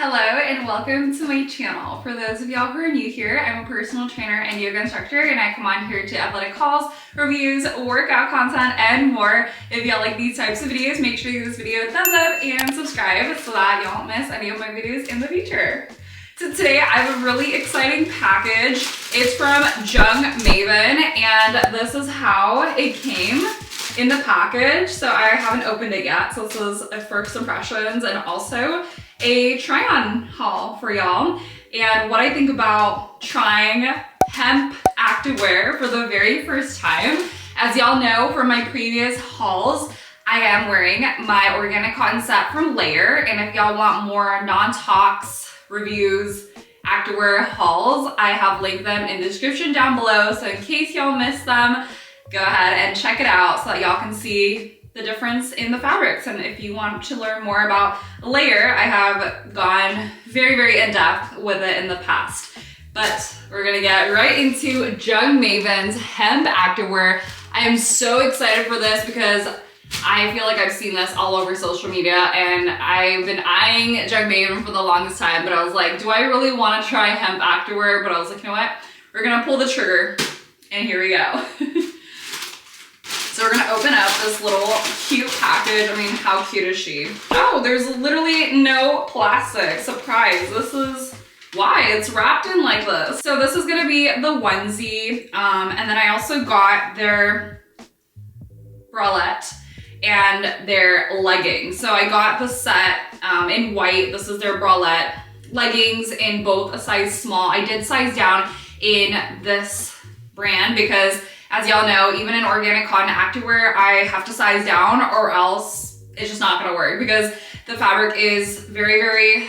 Hello and welcome to my channel. For those of y'all who are new here, I'm a personal trainer and yoga instructor, and I come on here to athletic hauls, reviews, workout content, and more. If y'all like these types of videos, make sure you give this video a thumbs up and subscribe so that y'all don't miss any of my videos in the future. So today I have a really exciting package. It's from Jungmaven, and this is how it came in the package. So I haven't opened it yet, so this is a first impressions and also a try-on haul for y'all. And what I think about trying hemp activewear for the very first time. As y'all know from my previous hauls, I am wearing my organic cotton set from Layer, and if y'all want more non-tox reviews, activewear hauls, I have linked them in the description down below, so in case y'all missed them, go ahead and check it out so that y'all can see the difference in the fabrics. And if you want to learn more about Layer, I have gone very in-depth with it in the past. But we're gonna get right into Jungmaven's hemp activewear. I am so excited for this because I feel like I've seen this all over social media, and I've been eyeing Jungmaven for the longest time, but I was like, do I really want to try hemp activewear? But I was like, you know what? We're gonna pull the trigger, and here we go. So we're gonna open up this little cute package. I mean, how cute is she? Oh, there's literally no plastic. Surprise, this is why it's wrapped in like this. So this is gonna be the onesie, and then I also got their bralette and their leggings. So I got the set in white. This is their bralette. Leggings in both a size small. I did size down in this brand because, as y'all know, even in organic cotton activewear, I have to size down or else it's just not gonna work because the fabric is very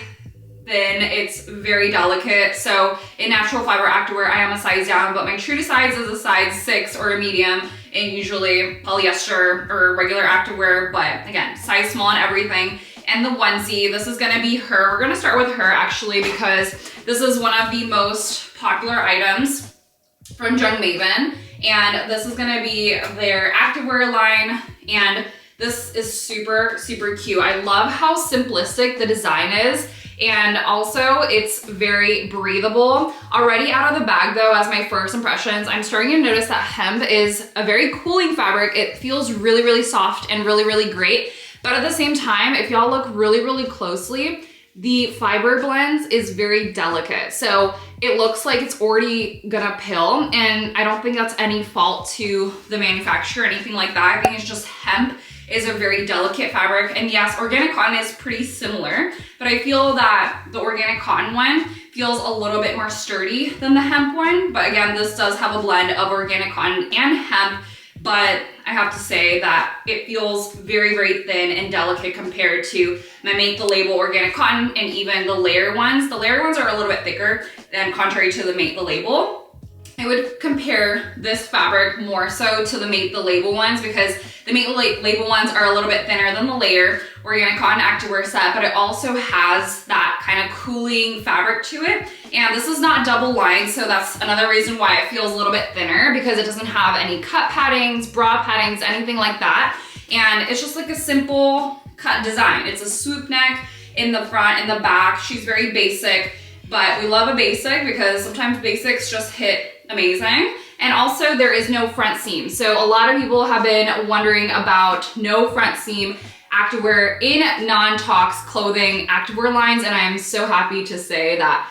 thin. It's very delicate. So in natural fiber activewear, I am a size down, but my true to size is a size 6 or a medium in usually polyester or regular activewear, but again, size small and everything. And the onesie, this is gonna be her. We're gonna start with her actually because this is one of the most popular items from Jungmaven. And this is gonna be their activewear line, and this is super cute. I love how simplistic the design is, and also it's very breathable. Already out of the bag though, as my first impressions, I'm starting to notice that hemp is a very cooling fabric. It feels really soft and really great. But at the same time, if y'all look really closely, the fiber blends is very delicate. So it looks like it's already gonna pill, and I don't think that's any fault to the manufacturer or anything like that. I think it's just hemp is a very delicate fabric. And yes, organic cotton is pretty similar, but I feel that the organic cotton one feels a little bit more sturdy than the hemp one. But again, this does have a blend of organic cotton and hemp, but I have to say that it feels very thin and delicate compared to my Make the Label organic cotton and even the Layer ones. The Layer ones are a little bit thicker than contrary to the Make the Label. I would compare this fabric more so to the Make the Label ones because the Make the Label ones are a little bit thinner than the Layer organic cotton activewear set, but it also has that kind of cooling fabric to it. And this is not double lined, so that's another reason why it feels a little bit thinner, because it doesn't have any cut paddings, bra paddings, anything like that. And it's just like a simple cut design. It's a swoop neck in the front and the back. She's very basic, but we love a basic because sometimes basics just hit amazing. And also there is no front seam. So a lot of people have been wondering about no front seam activewear in non-tox clothing activewear lines, and I am so happy to say that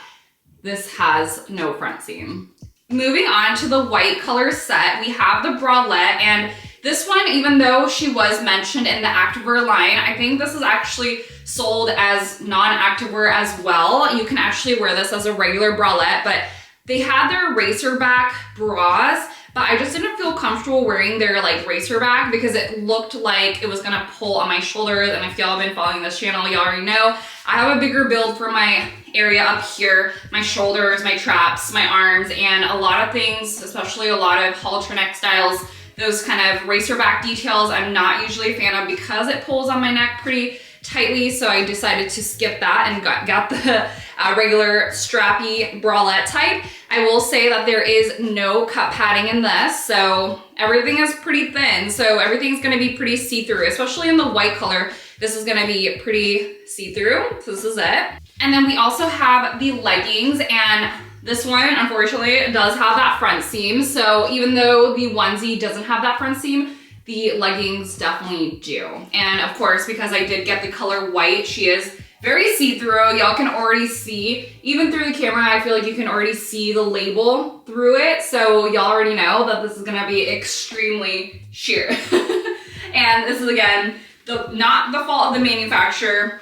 this has no front seam. Moving on to the white color set, we have the bralette, and this one, even though she was mentioned in the activewear line, I think this is actually sold as non-activewear as well. You can actually wear this as a regular bralette, but they had their racer back bras, but I just didn't feel comfortable wearing their like racer back because it looked like it was gonna pull on my shoulders. And if y'all have been following this channel, y'all already know I have a bigger build for my area up here, my shoulders, my traps, my arms, and a lot of things, especially a lot of halter neck styles, those kind of racer back details I'm not usually a fan of because it pulls on my neck pretty tightly. So I decided to skip that and got the regular strappy bralette type. I will say that there is no cut padding in this, so everything is pretty thin. So everything's gonna be pretty see-through, especially in the white color. This is gonna be pretty see-through, so this is it. And then we also have the leggings, and this one, unfortunately, does have that front seam. So even though the onesie doesn't have that front seam, the leggings definitely do. And of course, because I did get the color white, she is very see-through. Y'all can already see, even through the camera, I feel like you can already see the label through it. So y'all already know that this is gonna be extremely sheer. And this is, again, not the fault of the manufacturer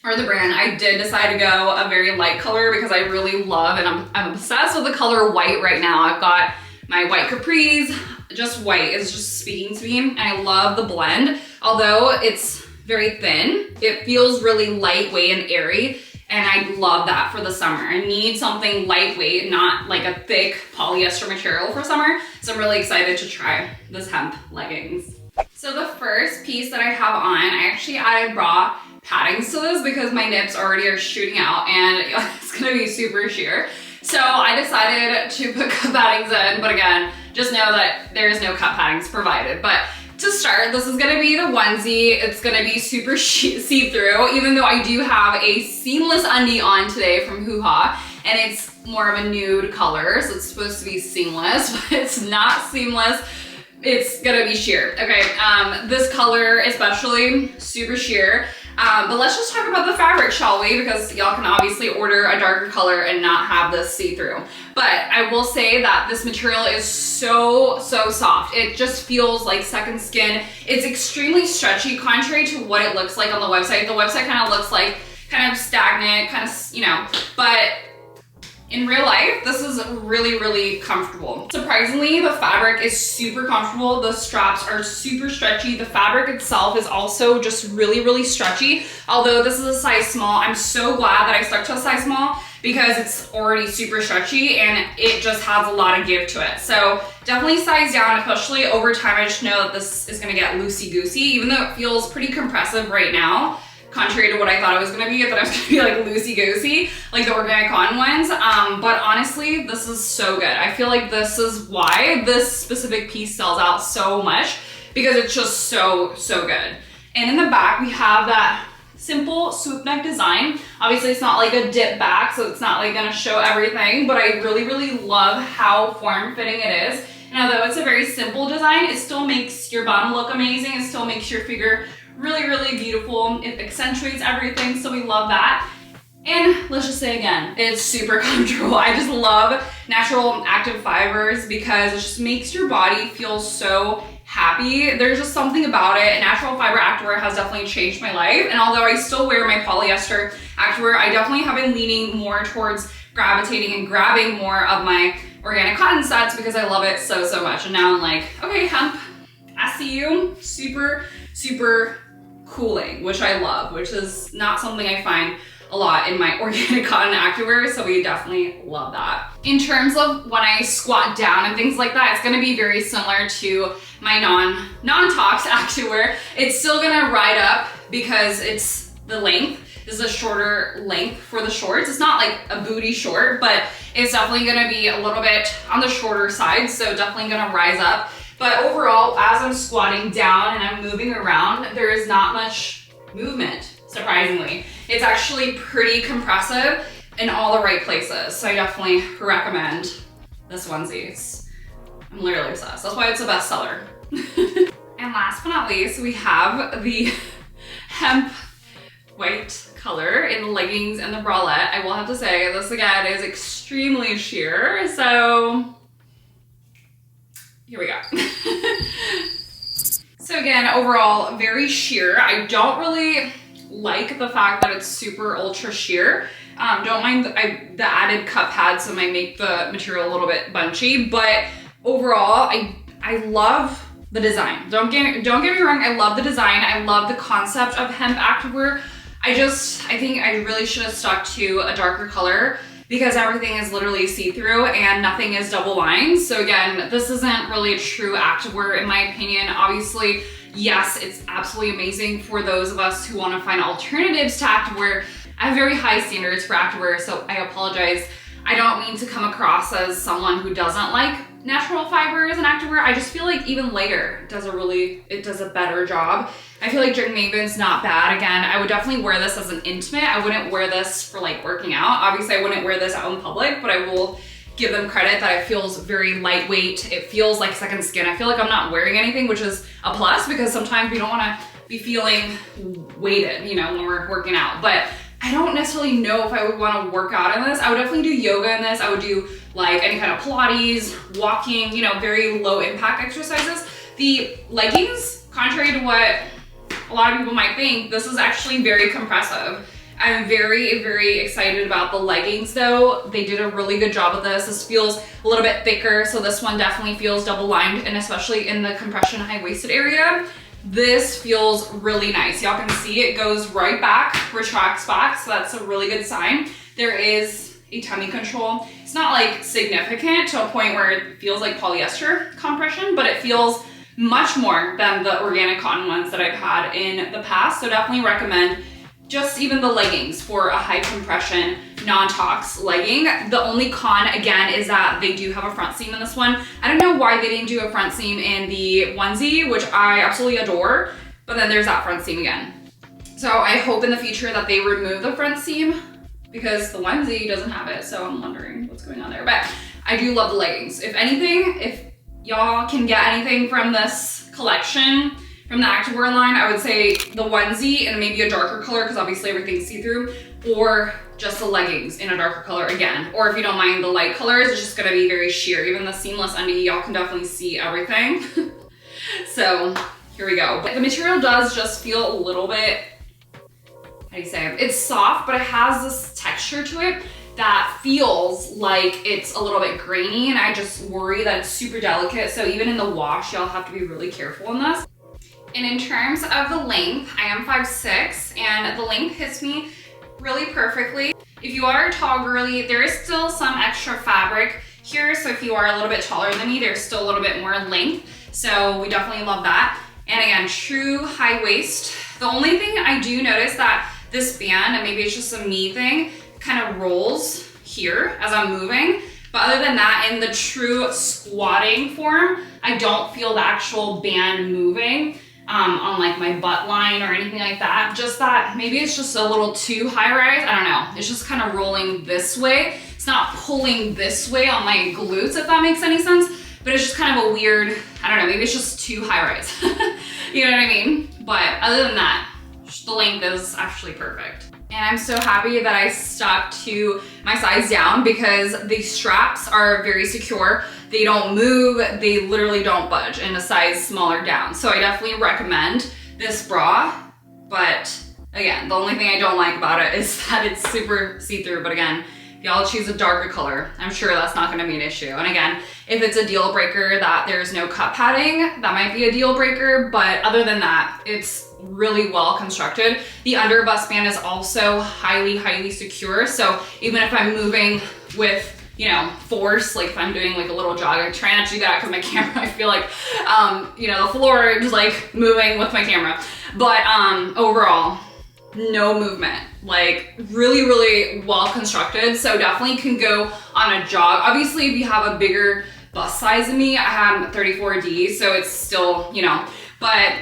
or the brand. I did decide to go a very light color because I really love, and I'm obsessed with the color white right now. I've got my white capris, just white is just speaking to me, and I love the blend. Although it's very thin, it feels really lightweight and airy, and I love that for the summer. I need something lightweight, not like a thick polyester material for summer, so I'm really excited to try this hemp leggings. So the first piece that I have on, I actually added bra paddings to this because my nips already are shooting out and it's gonna be super sheer. So I decided to put cut paddings in, but again, just know that there is no cut paddings provided. But to start, this is gonna be the onesie. It's gonna be super see-through, even though I do have a seamless undie on today from Hoo Ha, and it's more of a nude color, so it's supposed to be seamless, but it's not seamless. It's gonna be sheer. Okay, this color especially, super sheer. But let's just talk about the fabric, shall we? Because y'all can obviously order a darker color and not have this see-through. But I will say that this material is so soft. It just feels like second skin. It's extremely stretchy, contrary to what it looks like on the website. The website kind of looks like kind of stagnant, kind of, you know, but in real life, this is really comfortable. Surprisingly, the fabric is super comfortable. The straps are super stretchy. The fabric itself is also just really stretchy. Although this is a size small, I'm so glad that I stuck to a size small because it's already super stretchy and it just has a lot of give to it. So definitely size down, especially over time. I just know that this is gonna get loosey-goosey, even though it feels pretty compressive right now. Contrary to what I thought it was gonna be, I thought it was gonna be like loosey-goosey, like the organic cotton ones. But honestly, this is so good. I feel like this is why this specific piece sells out so much, because it's just so good. And in the back, we have that simple swoop neck design. Obviously, it's not like a dip back, so it's not like gonna show everything, but I really love how form-fitting it is. And although it's a very simple design, it still makes your bottom look amazing. It still makes your figure really beautiful. It accentuates everything, so we love that. And let's just say again, it's super comfortable. I just love natural active fibers because it just makes your body feel so happy. There's just something about it. Natural fiber activewear has definitely changed my life. And although I still wear my polyester activewear, I definitely have been leaning more towards gravitating and grabbing more of my organic cotton sets because I love it so much. And now I'm like, okay, hemp, I see you. Super cooling, which I love, which is not something I find a lot in my organic cotton activewear, so we definitely love that. In terms of when I squat down and things like that, it's gonna be very similar to my non-tox activewear. It's still gonna ride up because it's the length. This is a shorter length for the shorts. It's not like a booty short, but it's definitely gonna be a little bit on the shorter side, so definitely gonna rise up. But overall, as I'm squatting down and I'm moving around, there is not much movement, surprisingly. It's actually pretty compressive in all the right places. So I definitely recommend this onesie. I'm literally obsessed. That's why it's a bestseller. And last but not least, we have the hemp white color in the leggings and the bralette. I will have to say, this again is extremely sheer, so here we go. So again, overall, very sheer. I don't really like the fact that it's super ultra sheer. Don't mind the added cut pads, so it might make the material a little bit bunchy, but overall, I love the design. Don't get me wrong, I love the design. I love the concept of hemp activewear. I think I really should have stuck to a darker color because everything is literally see-through and nothing is double lined. So again, this isn't really a true activewear in my opinion. Obviously, yes, it's absolutely amazing for those of us who want to find alternatives to activewear. I have very high standards for activewear, so I apologize. I don't mean to come across as someone who doesn't like natural fibers and activewear. I just feel like even lighter does a better job. I feel like jungmaven's not bad. Again, I would definitely wear this as an intimate. I wouldn't wear this for like working out. Obviously I wouldn't wear this out in public, but I will give them credit that it feels very lightweight. It feels like second skin. I feel like I'm not wearing anything, which is a plus because sometimes we don't want to be feeling weighted, you know, when we're working out. But I don't necessarily know if I would want to work out in this. I would definitely do yoga in this. I would do like any kind of Pilates, walking, you know, very low impact exercises. The leggings, contrary to what a lot of people might think, this is actually very compressive. I'm very, very excited about the leggings though. They did a really good job of this. This feels a little bit thicker, so this one definitely feels double lined, and especially in the compression high-waisted area, this feels really nice. Y'all can see it goes right back, retracts back, so that's a really good sign. There is a tummy control. It's not like significant to a point where it feels like polyester compression, but it feels much more than the organic cotton ones that I've had in the past. So definitely recommend just even the leggings for a high compression non-tox legging. The only con again is that they do have a front seam in this one. I don't know why they didn't do a front seam in the onesie, which I absolutely adore, but then there's that front seam again. So I hope in the future that they remove the front seam because the onesie doesn't have it. So I'm wondering what's going on there, but I do love the leggings. If anything, if y'all can get anything from this collection, from the activewear line, I would say the onesie and maybe a darker color because obviously everything's see-through, or just the leggings in a darker color again. Or if you don't mind the light colors, it's just gonna be very sheer. Even the seamless undie, y'all can definitely see everything. So here we go. But the material does just feel a little bit, how do you say it? It's soft, but it has this texture to it that feels like it's a little bit grainy, and I just worry that it's super delicate. So even in the wash, y'all have to be really careful in this. And in terms of the length, I am 5'6", and the length hits me really perfectly. If you are a tall girly, there is still some extra fabric here. So if you are a little bit taller than me, there's still a little bit more length. So we definitely love that. And again, true high waist. The only thing I do notice that this band, and maybe it's just a me thing, kind of rolls here as I'm moving. But other than that, in the true squatting form, I don't feel the actual band moving on like my butt line or anything like that. Just that maybe it's just a little too high rise. I don't know. It's just kind of rolling this way. It's not pulling this way on my glutes, if that makes any sense. But it's just kind of a weird, I don't know, maybe it's just too high rise. You know what I mean? But other than that, the length is actually perfect. And I'm so happy that I stuck to my size down because the straps are very secure. They don't move, they literally don't budge in a size smaller down. So I definitely recommend this bra, but again, the only thing I don't like about it is that it's super see-through. But again, if y'all choose a darker color, I'm sure that's not gonna be an issue. And again, if it's a deal breaker that there's no cut padding, that might be a deal breaker, but other than that, it's really well constructed. The under bust band is also highly, highly secure. So even if I'm moving with, you know, force, like if I'm doing like a little jog, I try not to do that because my camera, I feel like, you know, the floor is like moving with my camera. But overall, no movement, like really, really well constructed. So definitely can go on a jog. Obviously, if you have a bigger bust size than me, I have 34D, so it's still, you know, but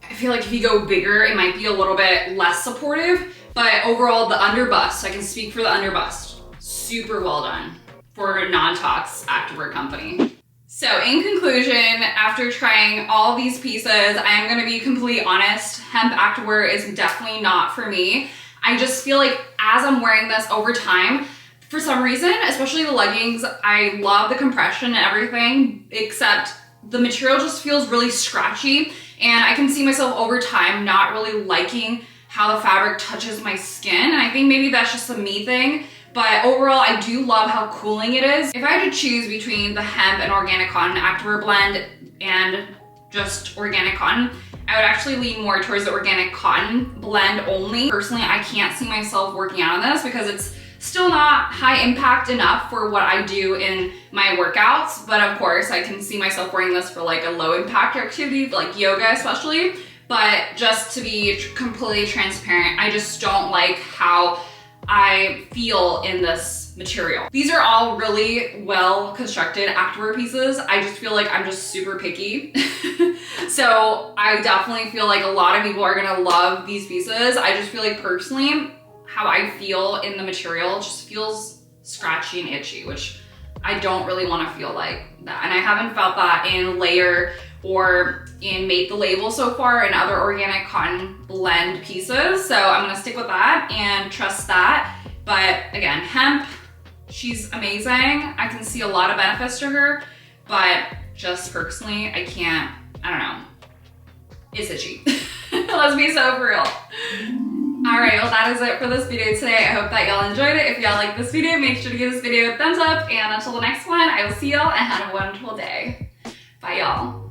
I feel like if you go bigger, it might be a little bit less supportive. But overall, the under bust, I can speak for the under bust, super well done for a non-tox activewear company. So in conclusion, after trying all these pieces, I am gonna be completely honest, hemp activewear is definitely not for me. I just feel like as I'm wearing this over time, for some reason, especially the leggings, I love the compression and everything, except the material just feels really scratchy. And I can see myself over time not really liking how the fabric touches my skin. And I think maybe that's just a me thing. But overall, I do love how cooling it is. If I had to choose between the hemp and organic cotton activewear blend and just organic cotton, I would actually lean more towards the organic cotton blend only. Personally, I can't see myself working out on this because it's still not high impact enough for what I do in my workouts. But of course, I can see myself wearing this for like a low impact activity, like yoga especially. But just to be completely transparent, I just don't like how I feel in this material. These are all really well constructed activewear pieces. I just feel like I'm just super picky. So I definitely feel like a lot of people are gonna love these pieces. I just feel like personally, how I feel in the material just feels scratchy and itchy, which I don't really wanna feel like that. And I haven't felt that in Layer or in Made the Label so far and other organic cotton blend pieces. So I'm gonna stick with that and trust that. But again, hemp, she's amazing. I can see a lot of benefits to her, but just personally, I don't know. It's itchy. Let's be so for real. All right, well that is it for this video today. I hope that y'all enjoyed it. If y'all like this video, make sure to give this video a thumbs up. And until the next one, I will see y'all and have a wonderful day. Bye y'all.